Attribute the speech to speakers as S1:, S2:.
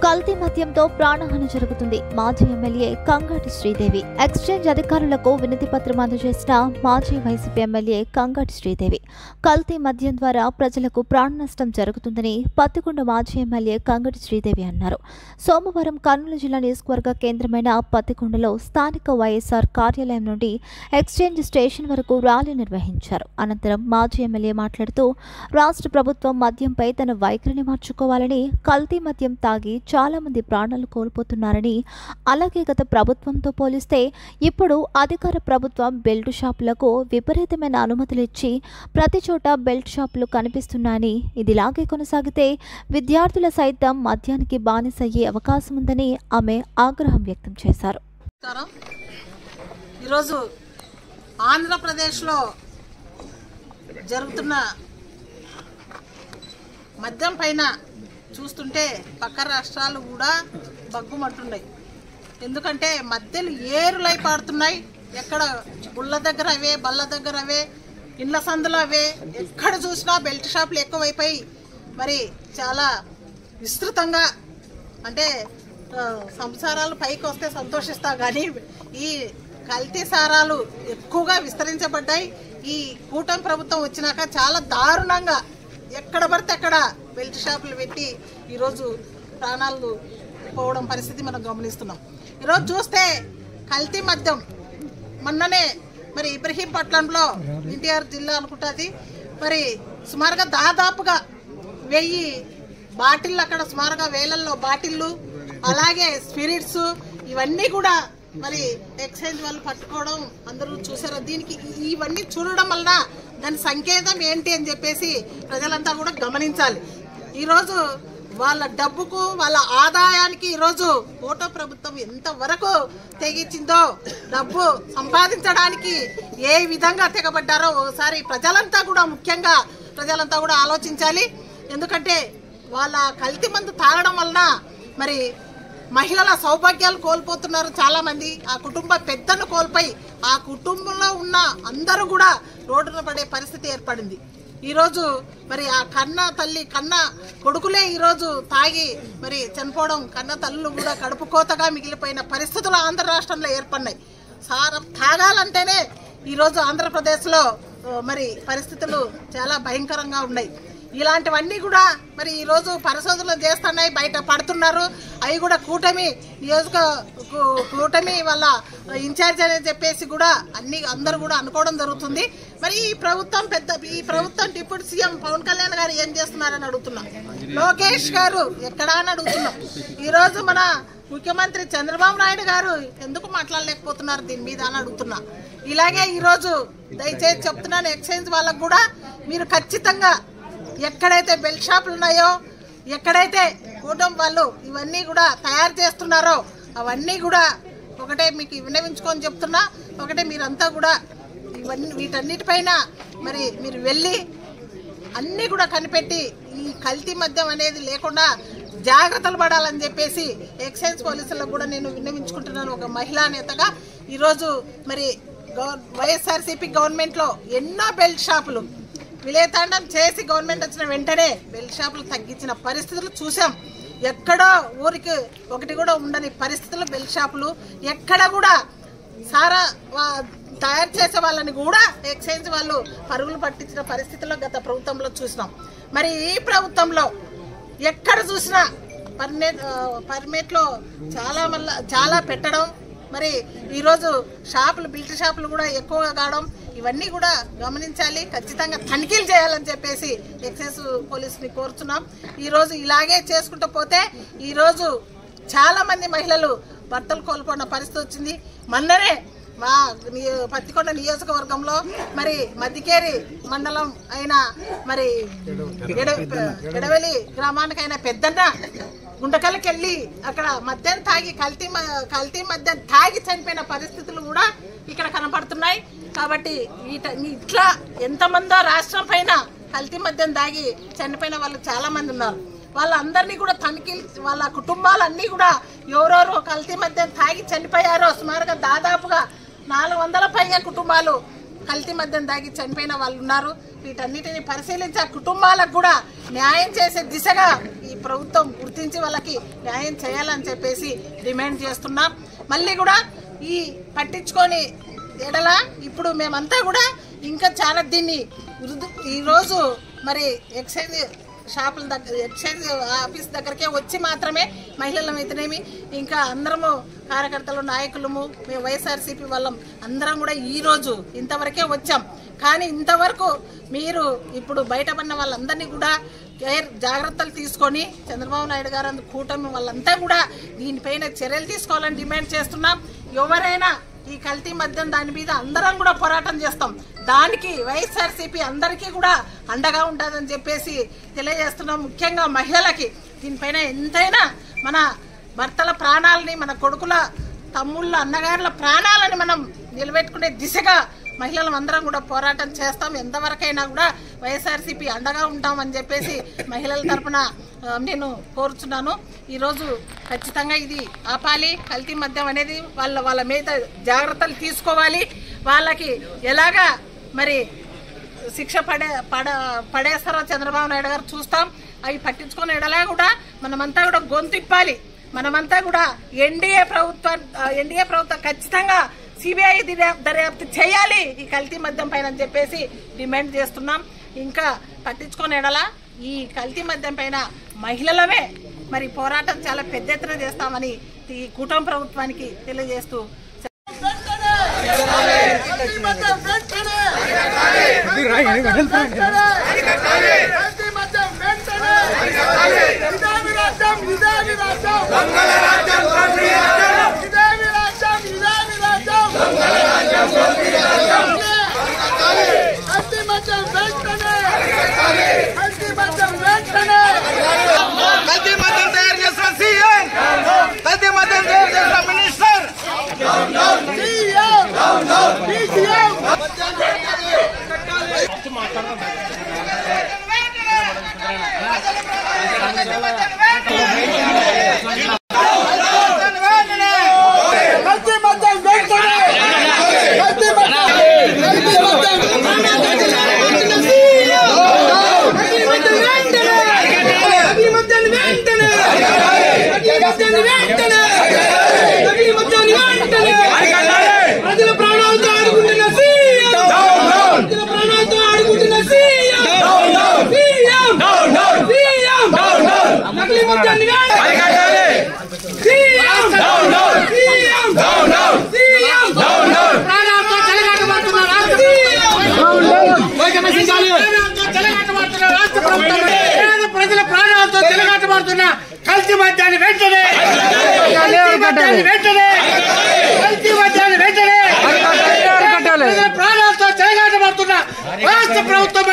S1: కల్తీ మద్యంతో ప్రాణహాని జరుగుతుంది. మాజీ ఎమ్మెల్యే కంగాటి శ్రీదేవి ఎక్స్చేంజ్ అధికారులకు వినతి పత్రం అందజేసిన మాజీ వైసీపీ ఎమ్మెల్యే కంగాటి శ్రీదేవి కల్తీ మద్యం ద్వారా ప్రజలకు ప్రాణ నష్టం జరుగుతుందని పత్తికొండ మాజీ ఎమ్మెల్యే కంగాటి శ్రీదేవి అన్నారు. సోమవారం కర్నూలు జిల్లా నియోజకవర్గ కేంద్రమైన పత్తికొండలో స్థానిక వైఎస్ఆర్ కార్యాలయం నుండి ఎక్స్చేంజ్ స్టేషన్ వరకు ర్యాలీ నిర్వహించారు. అనంతరం మాజీ ఎమ్మెల్యే మాట్లాడుతూ రాష్ట్ర ప్రభుత్వం మద్యంపై తన వైఖరిని మార్చుకోవాలని, కల్తీ మద్యం తాగి చాలా మంది ప్రాణాలు కోల్పోతున్నారని, అలాగే గత ప్రభుత్వంతో పోలిస్తే ఇప్పుడు అధికార ప్రభుత్వం బెల్ట్ షాపులకు విపరీతమైన అనుమతులు ఇచ్చి ప్రతి చోట బెల్ట్ షాపులు కనిపిస్తున్నాయని, ఇదిలాగే కొనసాగితే విద్యార్థుల సైతం మద్యానికి బానిసయ్యే అవకాశం ఉందని ఆమె ఆగ్రహం వ్యక్తం చేశారు.
S2: ఈరోజు ఆంధ్రప్రదేశ్లో జరుగుతున్న మద్యం పైన చూస్తుంటే పక్క రాష్ట్రాలు కూడా బగ్గుమంటున్నాయి. ఎందుకంటే మద్యలు ఏరులై పాడుతున్నాయి. ఎక్కడ గుళ్ళ దగ్గర అవే, బళ్ళ దగ్గర అవే, ఇండ్ల సందులు అవే, ఎక్కడ చూసినా బెల్ట్ షాపులు ఎక్కువైపోయి మరి చాలా విస్తృతంగా, అంటే సంసారాలు పైకి వస్తే సంతోషిస్తా కానీ ఈ కల్తీ సారాలు ఎక్కువగా విస్తరించబడ్డాయి. ఈ కూటమి ప్రభుత్వం వచ్చినాక చాలా దారుణంగా ఎక్కడ పడితే అక్కడ బెల్ట్ షాపులు పెట్టి ఈరోజు ప్రాణాలు పోవడం పరిస్థితి మనం గమనిస్తున్నాం. ఈరోజు చూస్తే కల్తీ మద్యం మొన్ననే మరి ఇబ్రహీంపట్నంలో ఎన్టీఆర్ జిల్లా అనుకుంటుంది, మరి సుమారుగా దాదాపుగా 1000 బాటిళ్ళు, అక్కడ సుమారుగా వేలల్లో బాటిళ్ళు, అలాగే స్పిరిట్స్, ఇవన్నీ కూడా మరి ఎక్స్చేంజ్ వాళ్ళు పట్టుకోవడం అందరూ చూసారు. దీనికి ఇవన్నీ చూడడం వలన దాని సంకేతం ఏంటి అని చెప్పేసి ప్రజలంతా కూడా గమనించాలి. ఈరోజు వాళ్ళ డబ్బుకు, వాళ్ళ ఆదాయానికి ఈరోజు ఓటో ప్రభుత్వం ఎంతవరకు తెగించిందో, డబ్బు సంపాదించడానికి ఏ విధంగా తెగబడ్డారో ఒకసారి ప్రజలంతా కూడా, ముఖ్యంగా ప్రజలంతా కూడా ఆలోచించాలి. ఎందుకంటే వాళ్ళ కల్తీ మందు తాగడం వలన మరి మహిళల సౌభాగ్యాలు కోల్పోతున్నారు చాలామంది. ఆ కుటుంబ పెద్దను కోల్పోయి ఆ కుటుంబంలో ఉన్న అందరూ కూడా రోడ్డున పడే పరిస్థితి ఏర్పడింది. ఈరోజు మరి ఆ కన్న తల్లి, కన్న కొడుకులే ఈరోజు తాగి మరి చనిపోవడం, కన్న తల్లులు కూడా కడుపు కోతగా మిగిలిపోయిన పరిస్థితులు ఆంధ్ర రాష్ట్రంలో ఏర్పడినాయి. సారం తాగాలంటేనే ఈరోజు ఆంధ్రప్రదేశ్లో మరి పరిస్థితులు చాలా భయంకరంగా ఉన్నాయి. ఇలాంటివన్నీ కూడా మరి ఈరోజు పరిశోధనలు చేస్తున్నాయి, బయట పడుతున్నారు. అవి కూడా కూటమి వాళ్ళ ఇన్ఛార్జ్ అని చెప్పేసి కూడా అందరూ కూడా అనుకోవడం జరుగుతుంది. మరి ఈ ప్రభుత్వం డిప్యూటీ సీఎం పవన్ కళ్యాణ్ గారు ఏం చేస్తున్నారని అడుగుతున్నాం. లోకేష్ గారు ఎక్కడా అని అడుగుతున్నాం. ఈరోజు మన ముఖ్యమంత్రి చంద్రబాబు నాయుడు గారు ఎందుకు మాట్లాడలేకపోతున్నారు దీని మీద అని అడుగుతున్నా. ఇలాగే ఈరోజు దయచేసి చెప్తున్నాను, ఎక్స్చేంజ్ వాళ్ళకు కూడా మీరు ఖచ్చితంగా ఎక్కడైతే బెల్ట్ షాపులు ఉన్నాయో, ఎక్కడైతే కూటమి వాళ్ళు ఇవన్నీ కూడా తయారు చేస్తున్నారో అవన్నీ కూడా ఒకటే మీకు విన్నవించుకొని చెప్తున్నా. ఒకటే మీరంతా కూడా వీటన్నిటిపైన మరి మీరు వెళ్ళి అన్నీ కూడా కనిపెట్టి ఈ కల్తీ మద్యం అనేది లేకుండా జాగ్రత్తలు పడాలని చెప్పేసి ఎక్సైజ్ పోలీసులకు కూడా నేను విన్నవించుకుంటున్నాను. ఒక మహిళా నేతగా ఈరోజు మరి వైఎస్ఆర్సీపీ గవర్నమెంట్లో ఎన్నో బెల్ట్ షాపులు విలేతాండం చేసి గవర్నమెంట్ వచ్చిన వెంటనే బెల్ట్ షాపులు తగ్గించిన పరిస్థితులు చూసాం. ఎక్కడో ఊరికి ఒకటి కూడా ఉండని పరిస్థితులు బెల్ట్ షాపులు. ఎక్కడ కూడా సారా తయారు చేసే వాళ్ళని కూడా ఎక్స్చేంజ్ వాళ్ళు పరుగులు పట్టించిన పరిస్థితుల్లో గత ప్రభుత్వంలో చూసినాం. మరి ఈ ప్రభుత్వంలో ఎక్కడ చూసినా పర్మిట్లో చాలా పెట్టడం, మరి ఈరోజు షాపులు, బెల్ట్ షాపులు కూడా ఎక్కువగా కావడం, ఇవన్నీ కూడా గమనించాలి. ఖచ్చితంగా తనిఖీలు చేయాలని చెప్పేసి ఎక్సైజ్ పోలీసుని కోరుతున్నాం. ఈరోజు ఇలాగే చేసుకుంటూ పోతే ఈరోజు చాలా మంది మహిళలు భర్తలు కోల్పోయిన పరిస్థితి వచ్చింది. మొన్ననే మా పత్తికొండ నియోజకవర్గంలో మరి మద్దికేరి మండలం అయిన మరి ఎడవెలి గ్రామానికైనా పెద్దన్న గుండకలకి వెళ్ళి అక్కడ మద్యం తాగి కల్తీ మద్యం తాగి చనిపోయిన పరిస్థితులు కూడా ఇక్కడ కనపడుతున్నాయి. కాబట్టి ఇట్లా ఎంతమందో రాష్ట్రం పైన కల్తీ మద్యం తాగి చనిపోయిన వాళ్ళు చాలా మంది ఉన్నారు. వాళ్ళందరినీ కూడా తనిఖీలు, వాళ్ళ కుటుంబాలన్నీ కూడా ఎవరెవరు కల్తీ మద్యం తాగి చనిపోయారో సుమారుగా దాదాపుగా 400 పైగా కుటుంబాలు కల్తీ మద్యం తాగి చనిపోయిన వాళ్ళు ఉన్నారు. వీటన్నిటిని పరిశీలించే కుటుంబాలకు కూడా న్యాయం చేసే దిశగా ఈ ప్రభుత్వం గుర్తించి వాళ్ళకి న్యాయం చేయాలని చెప్పేసి డిమాండ్ చేస్తున్నాం. మళ్ళీ కూడా ఈ పట్టించుకొని ఎడల ఇప్పుడు మేమంతా కూడా ఇంకా చాలా దీన్ని ఈరోజు మరి ఎక్సైజ్ షాపుల దగ్గర ఎక్సైజ్ ఆఫీస్ దగ్గరకే వచ్చి మాత్రమే మహిళలం అయితేనేమి ఇంకా అందరము కార్యకర్తలు నాయకులము మేము వైఎస్ఆర్సీపీ వాళ్ళం అందరం కూడా ఈరోజు ఇంతవరకే వచ్చాం. కానీ ఇంతవరకు మీరు ఇప్పుడు బయటపడిన వాళ్ళందరినీ కూడా జాగ్రత్తలు తీసుకొని చంద్రబాబు నాయుడు గారు కూటమి వాళ్ళంతా కూడా దీనిపైన చర్యలు తీసుకోవాలని డిమాండ్ చేస్తున్నాం. ఎవరైనా ఈ కల్తీ మద్యం దాని మీద అందరం కూడా పోరాటం చేస్తాం. దానికి వైఎస్ఆర్సీపీ అందరికీ కూడా అండగా ఉంటుందని చెప్పేసి తెలియజేస్తున్నాం. ముఖ్యంగా మహిళలకి దీనిపైన ఎంతైనా మన భర్తల ప్రాణాలని మన కొడుకుల తమ్ముళ్ళ అన్నగారుల ప్రాణాలని మనం నిలబెట్టుకునే దిశగా మహిళలు అందరం కూడా పోరాటం చేస్తాం. ఎంతవరకైనా కూడా వైఎస్ఆర్సీపీ అండగా ఉంటామని చెప్పేసి మహిళల తరఫున నేను కోరుచున్నాను. ఈరోజు ఖచ్చితంగా ఇది ఆపాలి. కల్తీ మద్యం అనేది వాళ్ళ మీద జాగ్రత్తలు తీసుకోవాలి. వాళ్ళకి ఎలాగా మరి శిక్ష పడేస్తారో చంద్రబాబు నాయుడు గారు చూస్తాం. అవి పట్టించుకునే ఎడలా కూడా మనమంతా కూడా గొంతు ఇప్పాలి. మనమంతా కూడా ఎన్డీఏ ప్రభుత్వం ఖచ్చితంగా సిబిఐ దర్యాప్తు చేయాలి ఈ కల్తీ మద్యం పైన అని చెప్పేసి డిమాండ్ చేస్తున్నాం. ఇంకా పట్టించుకునే ఎడలా ఈ కల్తీ మద్యం పైన మహిళలమే మరి పోరాటం చాలా పెద్ద ఎత్తున చేస్తామని ఈ కూటమి ప్రభుత్వానికి తెలియజేస్తూ
S3: ప్రజల ప్రాణాలతో చెలగాటమాడుతున్న కల్తీ మద్యాన్ని వెంటనే ప్రజల ప్రాణాలతో చెలగాటమాడుతున్న రాష్ట్ర ప్రభుత్వం